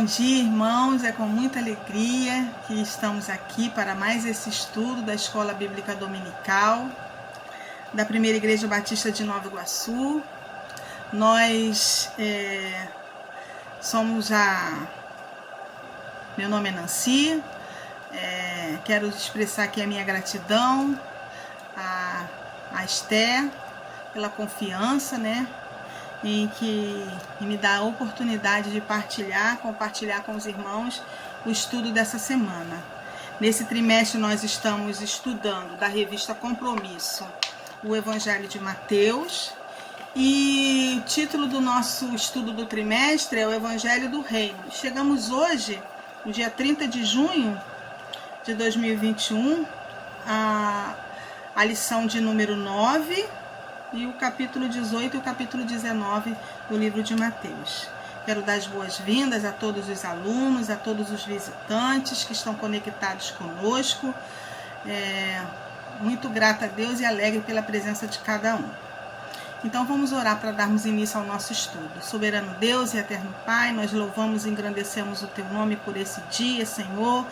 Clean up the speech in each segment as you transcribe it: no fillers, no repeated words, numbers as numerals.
Bom dia, irmãos. É com muita alegria que estamos aqui para mais esse estudo da Escola Bíblica Dominical da Primeira Igreja Batista de Nova Iguaçu. Nós Meu nome é Nancy. Quero expressar aqui a minha gratidão a Esther pela confiança, em que me dá a oportunidade de compartilhar com os irmãos o estudo dessa semana. Nesse trimestre nós estamos estudando da revista Compromisso o Evangelho de Mateus, e o título do nosso estudo do trimestre é o Evangelho do Reino. Chegamos hoje, no dia 30 de junho de 2021, a lição de número 9, e o capítulo 18 e o capítulo 19 do livro de Mateus. Quero dar as boas-vindas a todos os alunos, a todos os visitantes que estão conectados conosco. Muito grata a Deus e alegre pela presença de cada um. Então vamos orar para darmos início ao nosso estudo. Soberano Deus e eterno Pai, nós louvamos e engrandecemos o Teu nome por esse dia, Senhor,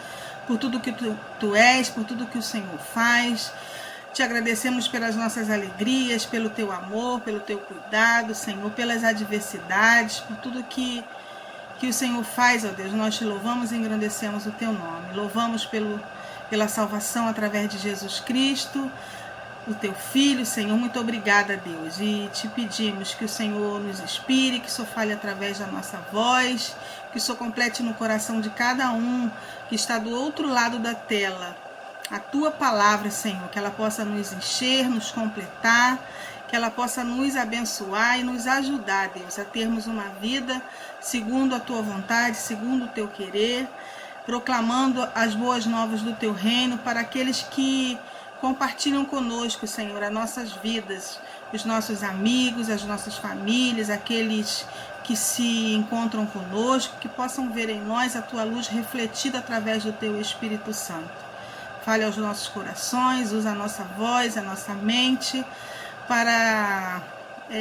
por tudo que Tu és, por tudo que o Senhor faz. Te agradecemos pelas nossas alegrias, pelo Teu amor, pelo Teu cuidado, Senhor, pelas adversidades, por tudo que o Senhor faz, ó Deus. Nós te louvamos e engrandecemos o Teu nome. Louvamos pela salvação através de Jesus Cristo, o Teu Filho, Senhor. Muito obrigada, Deus. E te pedimos que o Senhor nos inspire, que o Senhor fale através da nossa voz, que o Senhor complete no coração de cada um que está do outro lado da tela a Tua palavra, Senhor, que ela possa nos encher, nos completar, que ela possa nos abençoar e nos ajudar, Deus, a termos uma vida segundo a Tua vontade, segundo o Teu querer, proclamando as boas novas do Teu reino para aqueles que compartilham conosco, Senhor, as nossas vidas, os nossos amigos, as nossas famílias, aqueles que se encontram conosco, que possam ver em nós a Tua luz refletida através do Teu Espírito Santo. Fale aos nossos corações, usa a nossa voz, a nossa mente para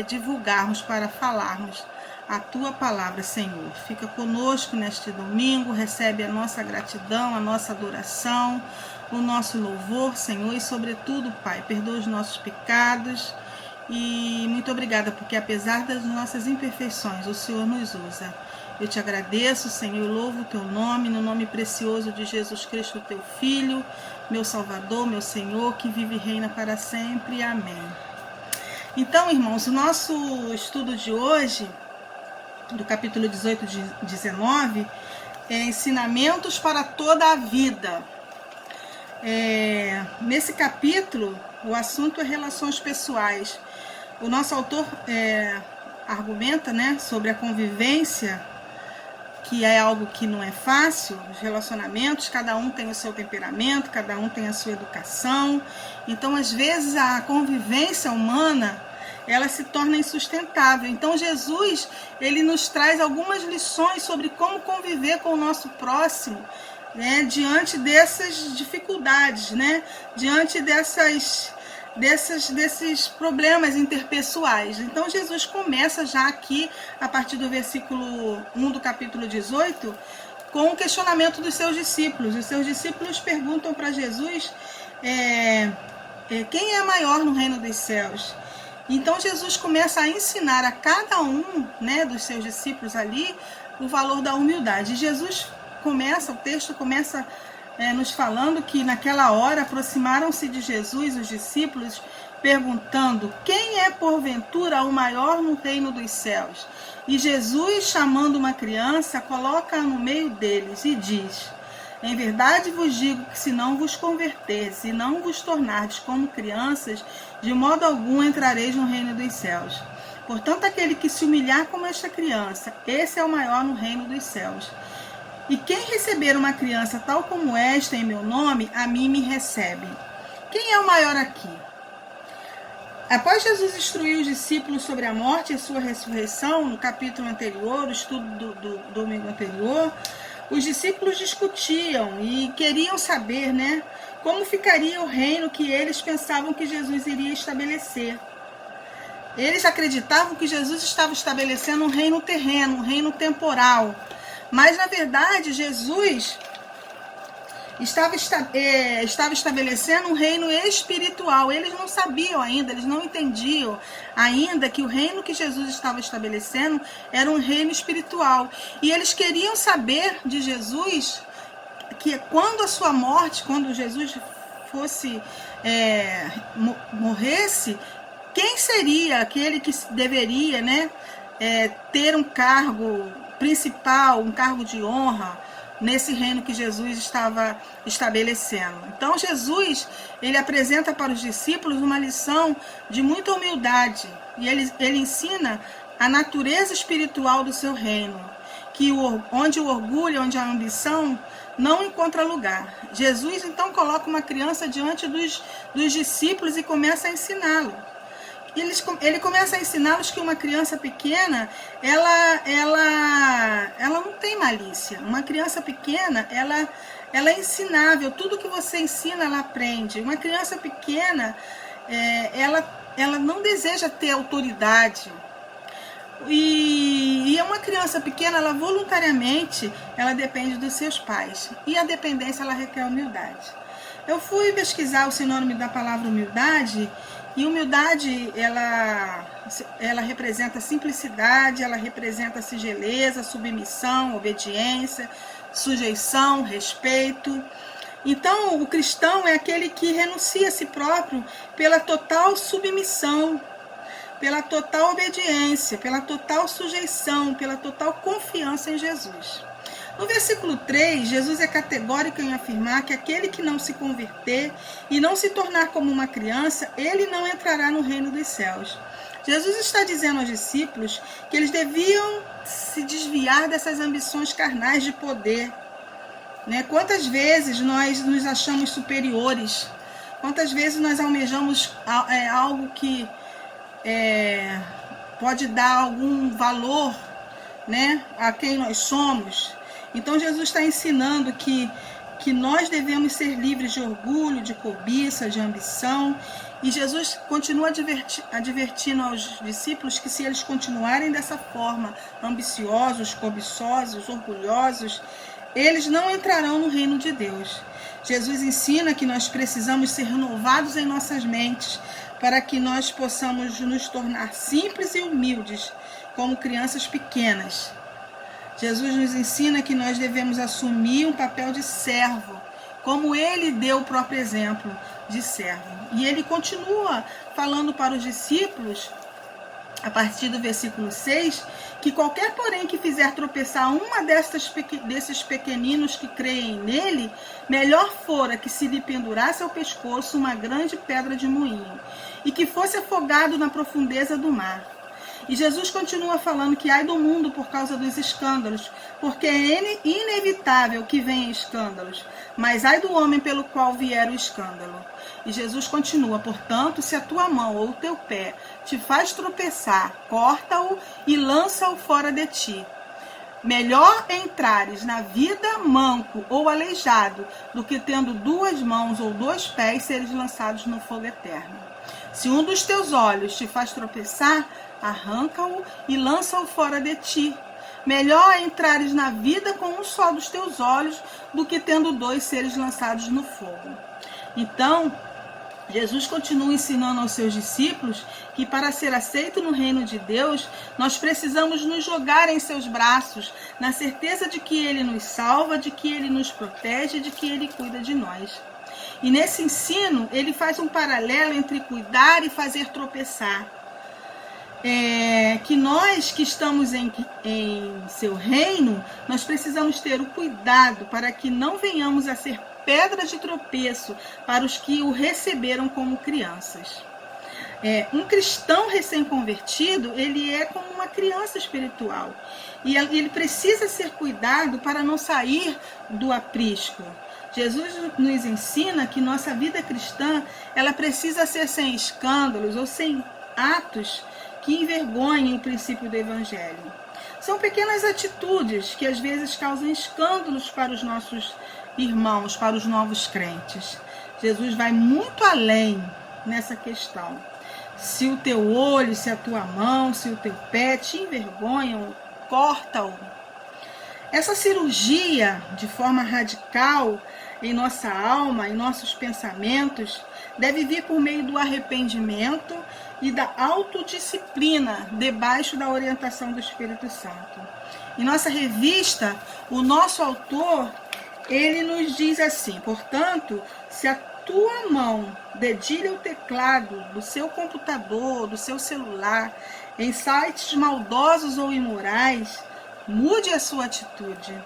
divulgarmos, para falarmos a Tua palavra, Senhor. Fica conosco neste domingo, recebe a nossa gratidão, a nossa adoração, o nosso louvor, Senhor, e sobretudo, Pai, perdoa os nossos pecados. E muito obrigada, porque apesar das nossas imperfeições, o Senhor nos usa. Eu te agradeço, Senhor, eu louvo o Teu nome, no nome precioso de Jesus Cristo, Teu Filho, meu Salvador, meu Senhor, que vive e reina para sempre. Amém. Então, irmãos, o nosso estudo de hoje, do capítulo 18 e 19, é ensinamentos para toda a vida. Nesse capítulo, o assunto é relações pessoais. O nosso autor argumenta, sobre a convivência, que é algo que não é fácil, os relacionamentos, cada um tem o seu temperamento, cada um tem a sua educação. Então, às vezes, a convivência humana, ela se torna insustentável. Então, Jesus, ele nos traz algumas lições sobre como conviver com o nosso próximo, diante dessas dificuldades, diante desses problemas interpessoais. Então Jesus começa já aqui, a partir do versículo 1 do capítulo 18, com o questionamento dos seus discípulos. Os seus discípulos perguntam para Jesus quem é maior no reino dos céus. Então Jesus começa a ensinar a cada um dos seus discípulos ali o valor da humildade. O texto começa nos falando que naquela hora aproximaram-se de Jesus os discípulos, perguntando: quem é porventura o maior no reino dos céus? E Jesus, chamando uma criança, coloca-a no meio deles e diz: em verdade vos digo que se não vos converterdes e não vos tornardes como crianças, de modo algum entrareis no reino dos céus. Portanto, aquele que se humilhar como esta criança, esse é o maior no reino dos céus. E quem receber uma criança tal como esta em meu nome, a mim me recebe. Quem é o maior aqui? Após Jesus instruir os discípulos sobre a morte e a sua ressurreição, no capítulo anterior, o estudo do domingo anterior, os discípulos discutiam e queriam saber, como ficaria o reino que eles pensavam que Jesus iria estabelecer. Eles acreditavam que Jesus estava estabelecendo um reino terreno, um reino temporal. Mas, na verdade, Jesus estava estabelecendo um reino espiritual. Eles não sabiam ainda, eles não entendiam ainda que o reino que Jesus estava estabelecendo era um reino espiritual. E eles queriam saber de Jesus que quando a sua morte, quando Jesus fosse morresse, quem seria aquele que deveria, né, ter um cargo principal, um cargo de honra nesse reino que Jesus estava estabelecendo. Então Jesus, ele apresenta para os discípulos uma lição de muita humildade, e ele ensina a natureza espiritual do seu reino, que onde o orgulho, onde a ambição não encontra lugar. Jesus então coloca uma criança diante dos discípulos e começa a ensiná-lo. Ele começa a ensiná-los que uma criança pequena, ela não tem malícia. Uma criança pequena, ela é ensinável. Tudo que você ensina, ela aprende. Uma criança pequena, ela não deseja ter autoridade. E uma criança pequena, ela voluntariamente, ela depende dos seus pais. E a dependência, ela requer humildade. Eu fui pesquisar o sinônimo da palavra humildade. E humildade, ela representa simplicidade, ela representa singeleza, submissão, obediência, sujeição, respeito. Então, o cristão é aquele que renuncia a si próprio pela total submissão, pela total obediência, pela total sujeição, pela total confiança em Jesus. No versículo 3, Jesus é categórico em afirmar que aquele que não se converter e não se tornar como uma criança, ele não entrará no reino dos céus. Jesus está dizendo aos discípulos que eles deviam se desviar dessas ambições carnais de poder. Quantas vezes nós nos achamos superiores? Quantas vezes nós almejamos algo que pode dar algum valor, a quem nós somos? Então Jesus está ensinando que nós devemos ser livres de orgulho, de cobiça, de ambição. E Jesus continua advertindo aos discípulos que se eles continuarem dessa forma, ambiciosos, cobiçosos, orgulhosos, eles não entrarão no reino de Deus. Jesus ensina que nós precisamos ser renovados em nossas mentes para que nós possamos nos tornar simples e humildes, como crianças pequenas. Jesus nos ensina que nós devemos assumir um papel de servo, como ele deu o próprio exemplo de servo. E ele continua falando para os discípulos, a partir do versículo 6, que qualquer, porém, que fizer tropeçar uma desses pequeninos que creem nele, melhor fora que se lhe pendurasse ao pescoço uma grande pedra de moinho, e que fosse afogado na profundeza do mar. E Jesus continua falando que ai do mundo por causa dos escândalos, porque é inevitável que venham escândalos, mas ai do homem pelo qual vier o escândalo. E Jesus continua, portanto, se a tua mão ou o teu pé te faz tropeçar, corta-o e lança-o fora de ti. Melhor entrares na vida manco ou aleijado, do que tendo 2 mãos ou 2 pés seres lançados no fogo eterno. Se um dos teus olhos te faz tropeçar, arranca-o e lança-o fora de ti. Melhor é entrares na vida com um só dos teus olhos, do que tendo 2 seres lançados no fogo. Então, Jesus continua ensinando aos seus discípulos que para ser aceito no reino de Deus, nós precisamos nos jogar em seus braços, na certeza de que Ele nos salva, de que Ele nos protege, de que Ele cuida de nós. E nesse ensino, ele faz um paralelo entre cuidar e fazer tropeçar. Que nós que estamos em seu reino, nós precisamos ter o cuidado para que não venhamos a ser pedra de tropeço para os que o receberam como crianças. Um cristão recém-convertido, ele é como uma criança espiritual. E ele precisa ser cuidado para não sair do aprisco. Jesus nos ensina que nossa vida cristã, ela precisa ser sem escândalos ou sem atos que envergonhem o princípio do Evangelho. São pequenas atitudes que às vezes causam escândalos para os nossos irmãos, para os novos crentes. Jesus vai muito além nessa questão. Se o teu olho, se a tua mão, se o teu pé te envergonham, corta-o. Essa cirurgia, de forma radical, em nossa alma, em nossos pensamentos, deve vir por meio do arrependimento e da autodisciplina, debaixo da orientação do Espírito Santo. Em nossa revista, o nosso autor, ele nos diz assim: portanto, se a tua mão dedilha o teclado do seu computador, do seu celular, em sites maldosos ou imorais, mude a sua atitude.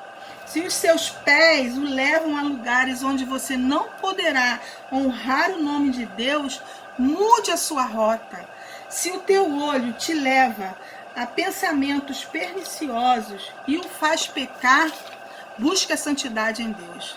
Se os seus pés o levam a lugares onde você não poderá honrar o nome de Deus, mude a sua rota. Se o teu olho te leva a pensamentos perniciosos e o faz pecar, busque a santidade em Deus.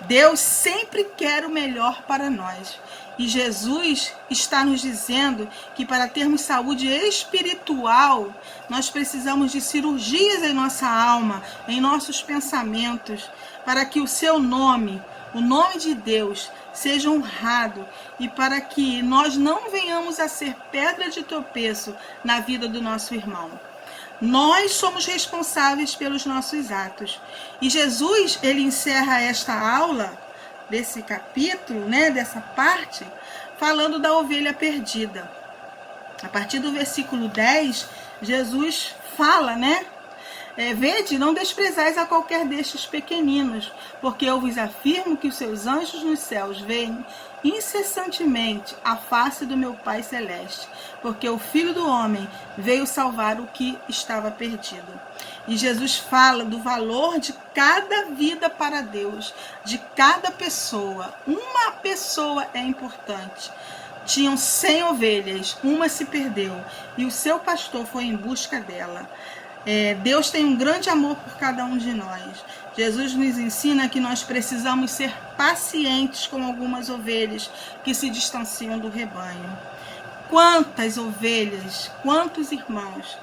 Deus sempre quer o melhor para nós. E Jesus está nos dizendo que para termos saúde espiritual, nós precisamos de cirurgias em nossa alma, em nossos pensamentos, para que o seu nome, o nome de Deus, seja honrado e para que nós não venhamos a ser pedra de tropeço na vida do nosso irmão. Nós somos responsáveis pelos nossos atos. E Jesus, ele encerra esta aula, desse capítulo, dessa parte, falando da ovelha perdida. A partir do versículo 10, Jesus fala, vede, não desprezais a qualquer destes pequeninos, porque eu vos afirmo que os seus anjos nos céus veem incessantemente a face do meu Pai Celeste, porque o Filho do Homem veio salvar o que estava perdido. E Jesus fala do valor de cada vida para Deus, de cada pessoa. Uma pessoa é importante. Tinham 100 ovelhas, uma se perdeu e o seu pastor foi em busca dela. Deus tem um grande amor por cada um de nós. Jesus nos ensina que nós precisamos ser pacientes com algumas ovelhas que se distanciam do rebanho. Quantas ovelhas, quantos irmãos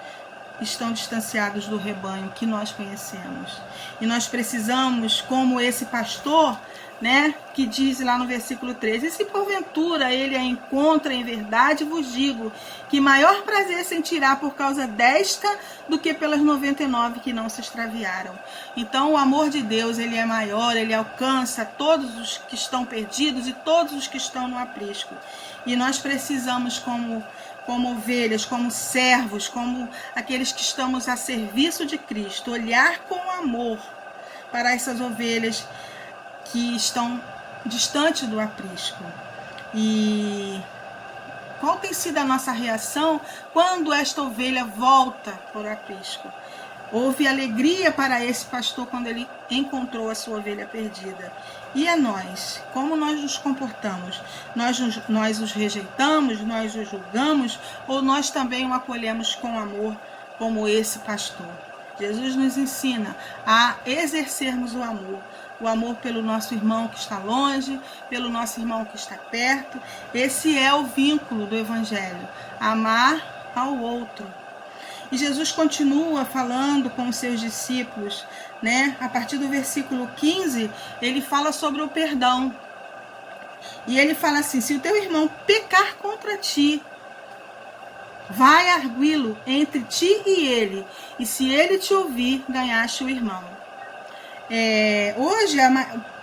estão distanciados do rebanho que nós conhecemos? E nós precisamos, como esse pastor, que diz lá no versículo 13, e se porventura ele a encontra em verdade, vos digo, que maior prazer sentirá por causa desta do que pelas 99 que não se extraviaram. Então o amor de Deus, ele é maior, ele alcança todos os que estão perdidos e todos os que estão no aprisco. E nós precisamos, como ovelhas, como servos, como aqueles que estamos a serviço de Cristo, olhar com amor para essas ovelhas que estão distantes do aprisco. E qual tem sido a nossa reação quando esta ovelha volta para o aprisco? Houve alegria para esse pastor quando ele encontrou a sua ovelha perdida. E a nós? Como nós nos comportamos? Nós os rejeitamos? Nós os julgamos? Ou nós também o acolhemos com amor, como esse pastor? Jesus nos ensina a exercermos o amor pelo nosso irmão que está longe, pelo nosso irmão que está perto. Esse é o vínculo do Evangelho, amar ao outro. E Jesus continua falando com os seus discípulos, a partir do versículo 15, ele fala sobre o perdão. E ele fala assim: se o teu irmão pecar contra ti, vai arguí-lo entre ti e ele, e se ele te ouvir, ganhaste o irmão. Hoje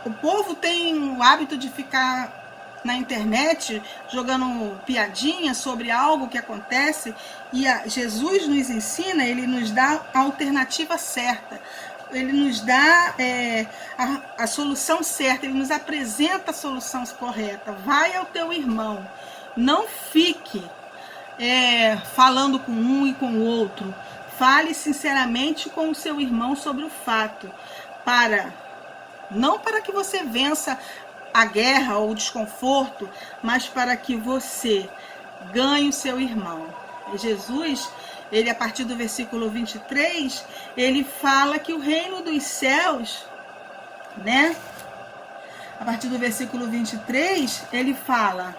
o povo tem o hábito de ficar na internet jogando piadinha sobre algo que acontece, e Jesus nos ensina, ele nos dá a alternativa certa, ele nos dá a solução certa, ele nos apresenta a solução correta. Vai ao teu irmão, não fique falando com um e com o outro, fale sinceramente com o seu irmão sobre o fato, não para que você vença a guerra ou o desconforto, mas para que você ganhe o seu irmão. E Jesus, ele, a partir do versículo 23, ele fala que o reino dos céus, a partir do versículo 23, ele fala,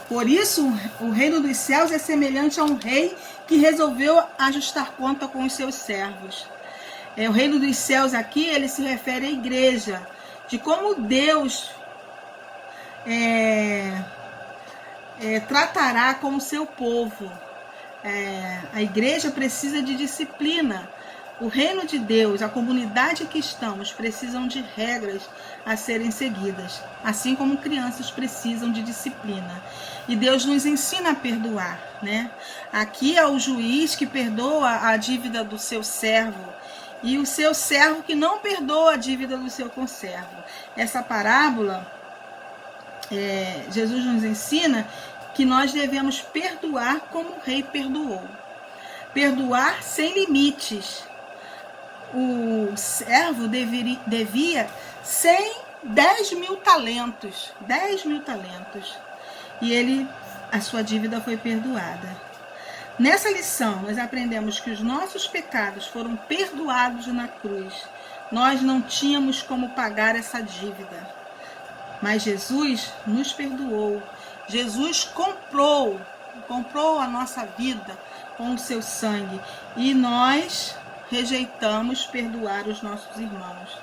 por isso o reino dos céus é semelhante a um rei que resolveu ajustar conta com os seus servos. O reino dos céus aqui, ele se refere à igreja, de como Deus tratará com o seu povo. A igreja precisa de disciplina. O reino de Deus, a comunidade que estamos, precisam de regras a serem seguidas, assim como crianças precisam de disciplina. E Deus nos ensina a perdoar, né? Aqui é o juiz que perdoa a dívida do seu servo e o seu servo que não perdoa a dívida do seu conservo. Essa parábola, Jesus nos ensina que nós devemos perdoar como o rei perdoou. Perdoar sem limites. O servo devia 10 mil talentos. 10 mil talentos. E a sua dívida foi perdoada. Nessa lição, nós aprendemos que os nossos pecados foram perdoados na cruz. Nós não tínhamos como pagar essa dívida. Mas Jesus nos perdoou. Jesus comprou a nossa vida com o seu sangue. E nós rejeitamos perdoar os nossos irmãos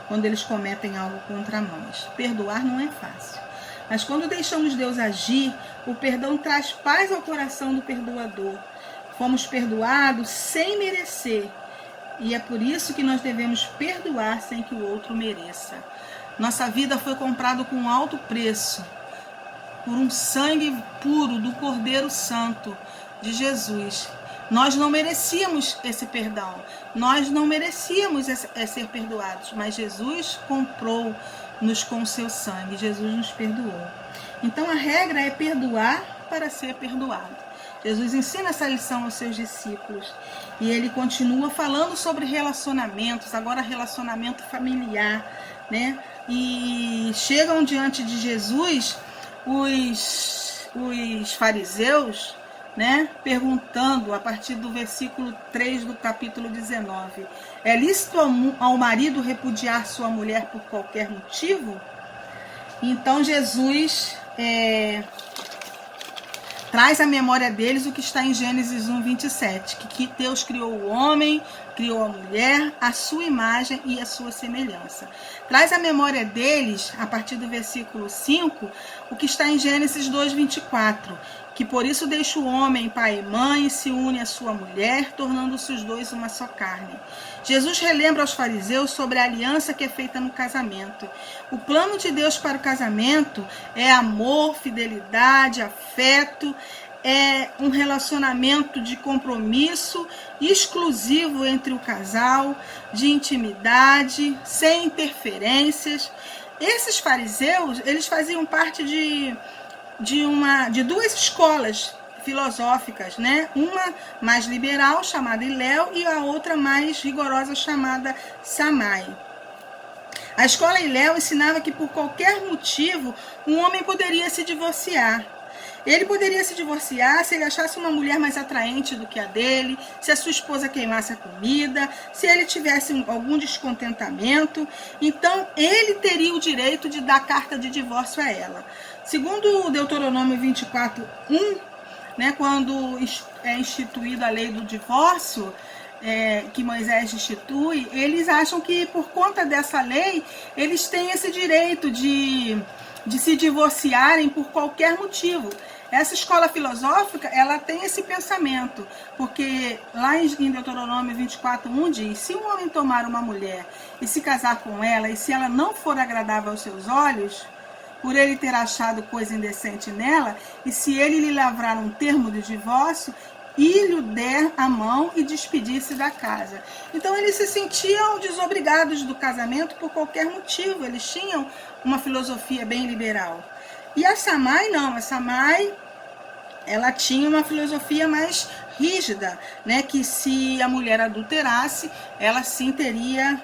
quando eles cometem algo contra nós. Perdoar não é fácil. Mas quando deixamos Deus agir, o perdão traz paz ao coração do perdoador. Fomos perdoados sem merecer. E é por isso que nós devemos perdoar sem que o outro mereça. Nossa vida foi comprada com um alto preço, por um sangue puro do Cordeiro Santo de Jesus. Nós não merecíamos esse perdão, nós não merecíamos ser perdoados, mas Jesus comprou-nos com o seu sangue, Jesus nos perdoou. Então a regra é perdoar para ser perdoado. Jesus ensina essa lição aos seus discípulos e ele continua falando sobre relacionamentos, agora relacionamento familiar, né? E chegam diante de Jesus os fariseus, né, perguntando a partir do versículo 3 do capítulo 19: é lícito ao marido repudiar sua mulher por qualquer motivo? Então Jesus traz à memória deles o que está em Gênesis 1, 27, que Deus criou o homem, criou a mulher, a sua imagem e a sua semelhança. Traz à memória deles, a partir do versículo 5, o que está em Gênesis 2, 24, que por isso deixa o homem, pai e mãe, e se une à sua mulher, tornando-se os dois uma só carne. Jesus relembra aos fariseus sobre a aliança que é feita no casamento. O plano de Deus para o casamento é amor, fidelidade, afeto, é um relacionamento de compromisso exclusivo entre o casal, de intimidade, sem interferências. Esses fariseus, eles faziam parte de duas escolas filosóficas, né? Uma mais liberal, chamada Hilel, e a outra mais rigorosa, chamada Shammai. A escola Hilel ensinava que por qualquer motivo um homem poderia se divorciar. Ele poderia se divorciar se ele achasse uma mulher mais atraente do que a dele, se a sua esposa queimasse a comida, se ele tivesse algum descontentamento. Então, ele teria o direito de dar carta de divórcio a ela. Segundo o Deuteronômio 24, 1, né, quando é instituída a lei do divórcio, que Moisés institui, eles acham que por conta dessa lei, eles têm esse direito de se divorciarem por qualquer motivo. Essa escola filosófica, ela tem esse pensamento, porque lá em Deuteronômio 24, 1 diz: se um homem tomar uma mulher e se casar com ela, e se ela não for agradável aos seus olhos, por ele ter achado coisa indecente nela, e se ele lhe lavrar um termo de divórcio, e lhe der a mão e despedir-se da casa. Então eles se sentiam desobrigados do casamento por qualquer motivo, eles tinham uma filosofia bem liberal. E a Shammai não, a Shammai, ela tinha uma filosofia mais rígida, né, que se a mulher adulterasse, ela sim teria,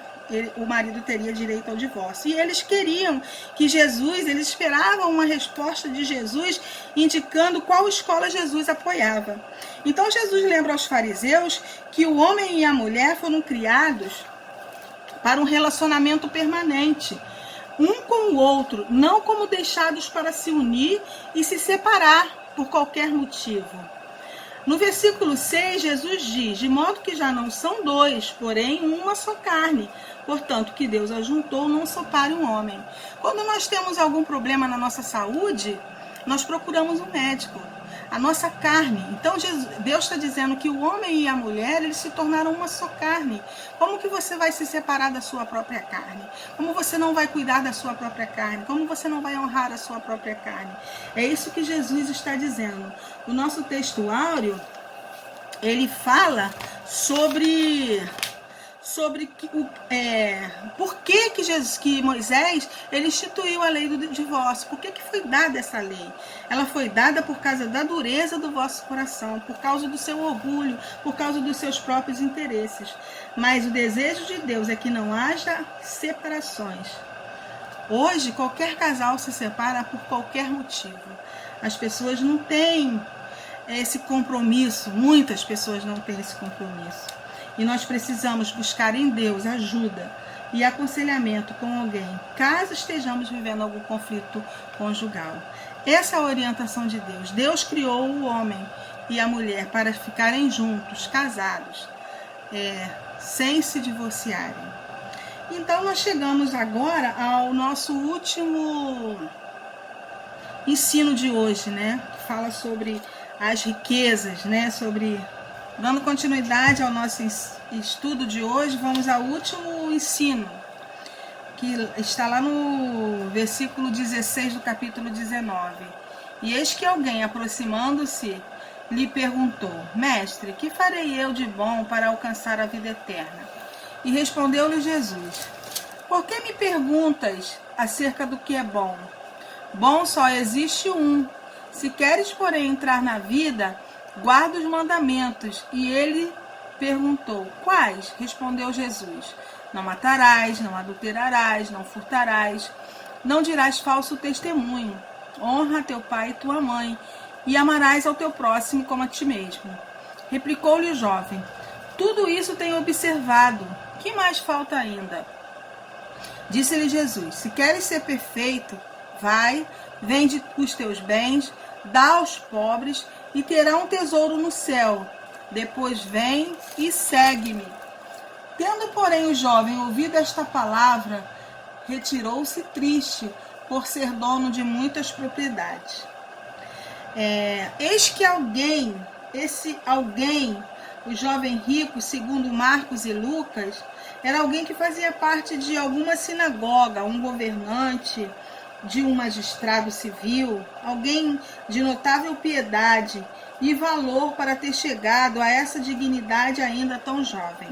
o marido teria direito ao divórcio. E eles queriam que Jesus, eles esperavam uma resposta de Jesus indicando qual escola Jesus apoiava. Então Jesus lembra aos fariseus que o homem e a mulher foram criados para um relacionamento permanente, um com o outro, não como deixados para se unir e se separar por qualquer motivo. No versículo 6, Jesus diz: de modo que já não são dois, porém uma só carne. Portanto, que Deus ajuntou, não separe um homem. Quando nós temos algum problema na nossa saúde, nós procuramos um médico. a nossa carne. Então Deus está dizendo que o homem e a mulher, eles se tornaram uma só carne. Como que você vai se separar da sua própria carne? Como você não vai cuidar da sua própria carne? Como você não vai honrar a sua própria carne? É isso que Jesus está dizendo. O nosso texto áureo, ele fala sobre por que Moisés ele instituiu a lei do divórcio. Por que foi dada essa lei? Ela foi dada por causa da dureza do vosso coração, por causa do seu orgulho, por causa dos seus próprios interesses. Mas o desejo de Deus é que não haja separações. Hoje, qualquer casal se separa por qualquer motivo. As pessoas não têm esse compromisso, muitas pessoas não têm esse compromisso. E nós precisamos buscar em Deus ajuda e aconselhamento com alguém, caso estejamos vivendo algum conflito conjugal. Essa é a orientação de Deus. Deus criou o homem e a mulher para ficarem juntos, casados, sem se divorciarem. Então, nós chegamos agora ao nosso último ensino de hoje, né? Que fala sobre as riquezas, né? Dando continuidade ao nosso estudo de hoje, vamos ao último ensino, que está lá no versículo 16 do capítulo 19. E eis que alguém, aproximando-se, lhe perguntou: Mestre, que farei eu de bom para alcançar a vida eterna? E respondeu-lhe Jesus: Por que me perguntas acerca do que é bom? Bom só existe um. Se queres, porém, entrar na vida, guarda os mandamentos. E ele perguntou: Quais? Respondeu Jesus: Não matarás, não adulterarás, não furtarás, não dirás falso testemunho, honra teu pai e tua mãe, e amarás ao teu próximo como a ti mesmo. Replicou-lhe o jovem: Tudo isso tenho observado, que mais falta ainda? Disse-lhe Jesus: Se queres ser perfeito, vai, vende os teus bens, dá aos pobres, e terá um tesouro no céu. Depois vem e segue-me. Tendo, porém, o jovem ouvido esta palavra, retirou-se triste, por ser dono de muitas propriedades. Eis que esse alguém, o jovem rico, segundo Marcos e Lucas, era alguém que fazia parte de alguma sinagoga, um governante, de um magistrado civil, alguém de notável piedade e valor para ter chegado a essa dignidade ainda tão jovem.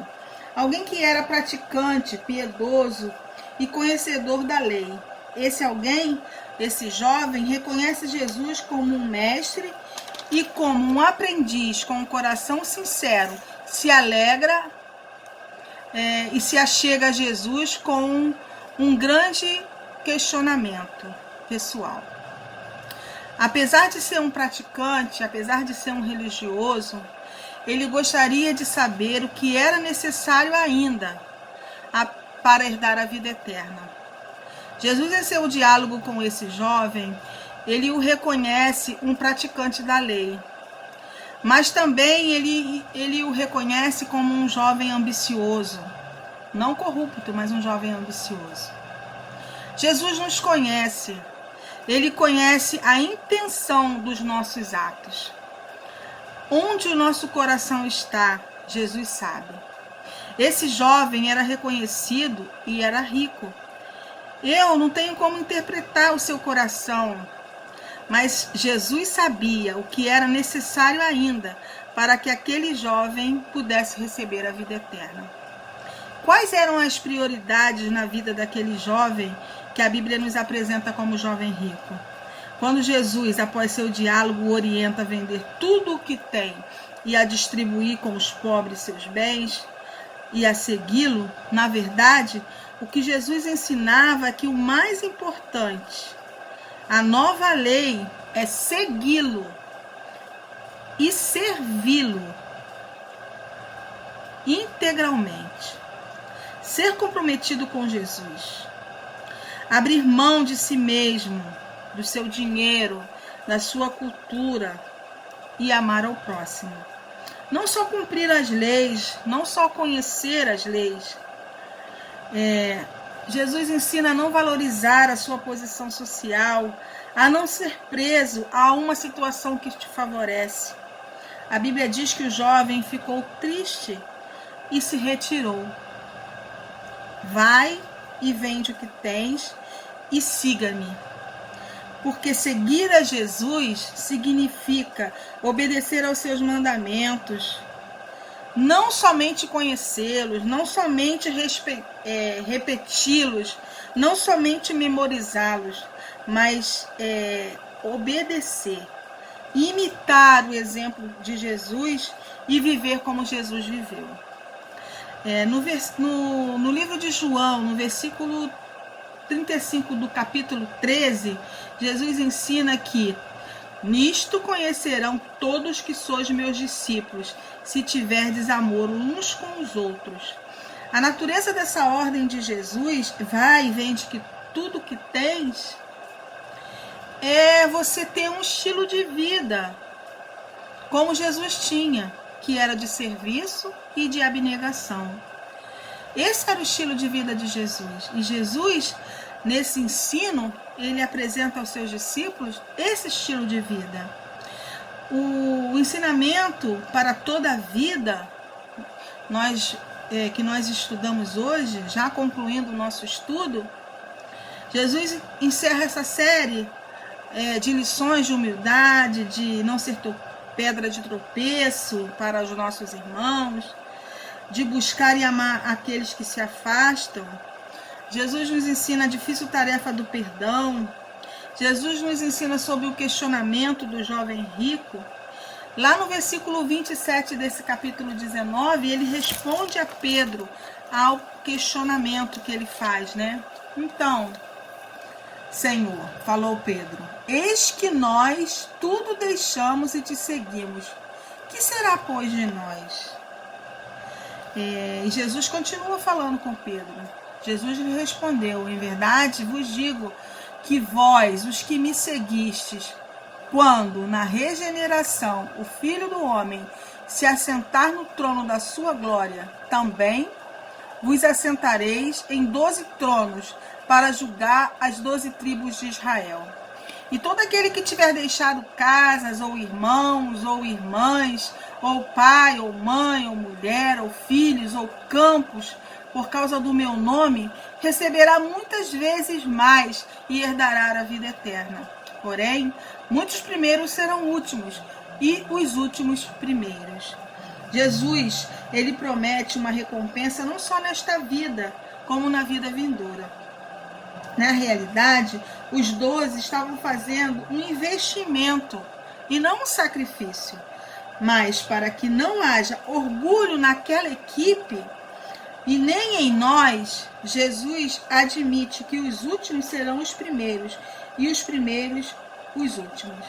Alguém que era praticante, piedoso e conhecedor da lei. Esse jovem, reconhece Jesus como um mestre e como um aprendiz com um coração sincero, se alegra e se achega a Jesus com um grande questionamento pessoal. Apesar de ser um praticante, apesar de ser um religioso, ele gostaria de saber o que era necessário ainda para herdar a vida eterna. Jesus, em seu diálogo com esse jovem, ele o reconhece um praticante da lei, mas também ele o reconhece como um jovem ambicioso, não corrupto, mas um jovem ambicioso. Jesus nos conhece, ele conhece a intenção dos nossos atos. Onde o nosso coração está, Jesus sabe. Esse jovem era reconhecido e era rico. Eu não tenho como interpretar o seu coração, mas Jesus sabia o que era necessário ainda para que aquele jovem pudesse receber a vida eterna. Quais eram as prioridades na vida daquele jovem que a Bíblia nos apresenta como jovem rico? Quando Jesus, após seu diálogo, o orienta a vender tudo o que tem e a distribuir com os pobres seus bens e a segui-lo, na verdade, o que Jesus ensinava é que o mais importante, a nova lei, é segui-lo e servi-lo integralmente. Ser comprometido com Jesus, abrir mão de si mesmo, do seu dinheiro, da sua cultura e amar ao próximo. Não só cumprir as leis, não só conhecer as leis, Jesus ensina a não valorizar a sua posição social, a não ser preso a uma situação que te favorece. A Bíblia diz que o jovem ficou triste e se retirou. Vai e vende o que tens e siga-me. Porque seguir a Jesus significa obedecer aos seus mandamentos, não somente conhecê-los, não somente repeti-los, não somente memorizá-los, mas obedecer, imitar o exemplo de Jesus e viver como Jesus viveu. No livro de João, no versículo 35 do capítulo 13, Jesus ensina que nisto conhecerão todos que sois meus discípulos, se tiverdes amor uns com os outros. A natureza dessa ordem de Jesus, vai e vende que tudo que tens, é você ter um estilo de vida, como Jesus tinha, que era de serviço e de abnegação. Esse era o estilo de vida de Jesus. E Jesus, nesse ensino, ele apresenta aos seus discípulos esse estilo de vida. O ensinamento para toda a vida, que nós estudamos hoje, já concluindo o nosso estudo, Jesus encerra essa série de lições de humildade, de não ser pedra de tropeço para os nossos irmãos, de buscar e amar aqueles que se afastam. Jesus nos ensina a difícil tarefa do perdão. Jesus nos ensina sobre o questionamento do jovem rico. Lá no versículo 27 desse capítulo 19, ele responde a Pedro ao questionamento que ele faz, né? Então, Senhor, falou Pedro, eis que nós tudo deixamos e te seguimos. Que será, pois, de nós? E Jesus continua falando com Pedro. Jesus lhe respondeu, em verdade vos digo que vós, os que me seguistes, quando na regeneração o Filho do Homem se assentar no trono da sua glória, também vos assentareis em 12 tronos para julgar as 12 tribos de Israel. E todo aquele que tiver deixado casas, ou irmãos, ou irmãs, ou pai, ou mãe, ou mulher, ou filhos, ou campos, por causa do meu nome, receberá muitas vezes mais e herdará a vida eterna. Porém, muitos primeiros serão últimos, e os últimos primeiros. Jesus, ele promete uma recompensa não só nesta vida, como na vida vindoura. Na realidade, os 12 estavam fazendo um investimento e não um sacrifício. Mas para que não haja orgulho naquela equipe e nem em nós, Jesus admite que os últimos serão os primeiros e os primeiros os últimos.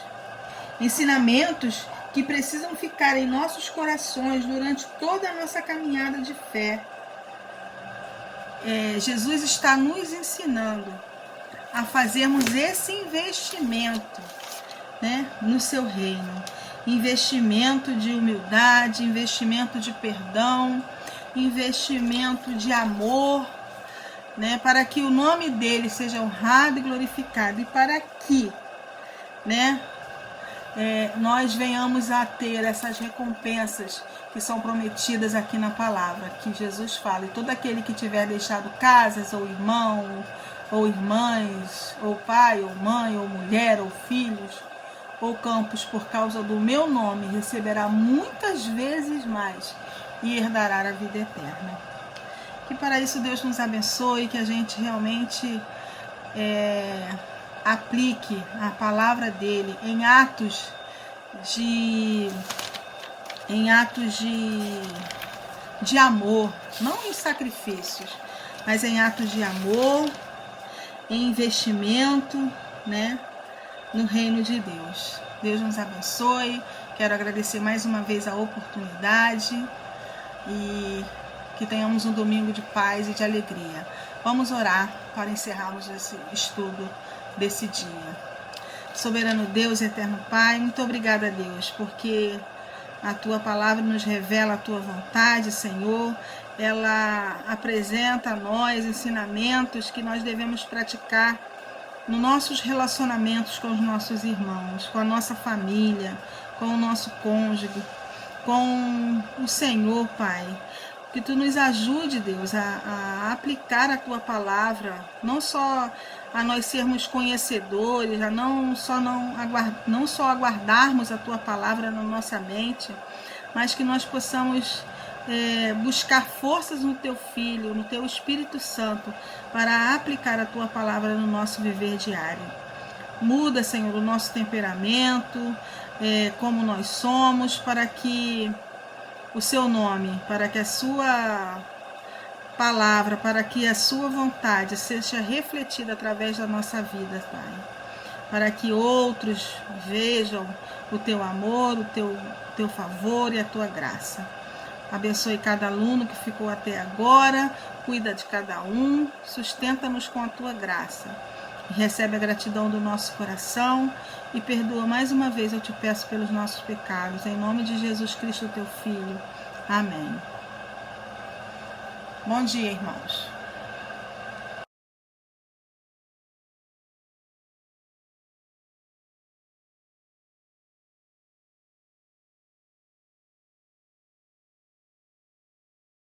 Ensinamentos que precisam ficar em nossos corações durante toda a nossa caminhada de fé. Jesus está nos ensinando a fazermos esse investimento, né, no seu reino. Investimento de humildade, investimento de perdão, investimento de amor, né, para que o nome dele seja honrado e glorificado e para que, né, nós venhamos a ter essas recompensas que são prometidas aqui na palavra, que Jesus fala. E todo aquele que tiver deixado casas, ou irmão, ou irmãs, ou pai, ou mãe, ou mulher, ou filhos, ou campos, por causa do meu nome, receberá muitas vezes mais e herdará a vida eterna. Que para isso Deus nos abençoe, que a gente realmente aplique a palavra dele em atos de amor, não em sacrifícios, mas em atos de amor, em investimento, né, no reino de Deus. Deus nos abençoe. Quero agradecer mais uma vez a oportunidade e que tenhamos um domingo de paz e de alegria. Vamos orar para encerrarmos esse estudo desse dia. Soberano Deus e eterno Pai, muito obrigada, Deus, porque A tua palavra nos revela a tua vontade, Senhor. Ela apresenta a nós ensinamentos que nós devemos praticar nos nossos relacionamentos com os nossos irmãos, com a nossa família, com o nosso cônjuge, com o Senhor, Pai. Que tu nos ajude, Deus, a aplicar a tua palavra, não só a nós sermos conhecedores, a não só aguardarmos a tua palavra na nossa mente, mas que nós possamos buscar forças no teu Filho, no teu Espírito Santo, para aplicar a tua palavra no nosso viver diário. Muda, Senhor, o nosso temperamento, como nós somos, para que o seu nome, para que a sua palavra, para que a sua vontade seja refletida através da nossa vida, Pai. Para que outros vejam o teu amor, o teu favor e a tua graça. Abençoe cada aluno que ficou até agora, cuida de cada um, sustenta-nos com a tua graça. Recebe a gratidão do nosso coração e perdoa mais uma vez, eu te peço, pelos nossos pecados. Em nome de Jesus Cristo, teu Filho. Amém. Bom dia, irmãos.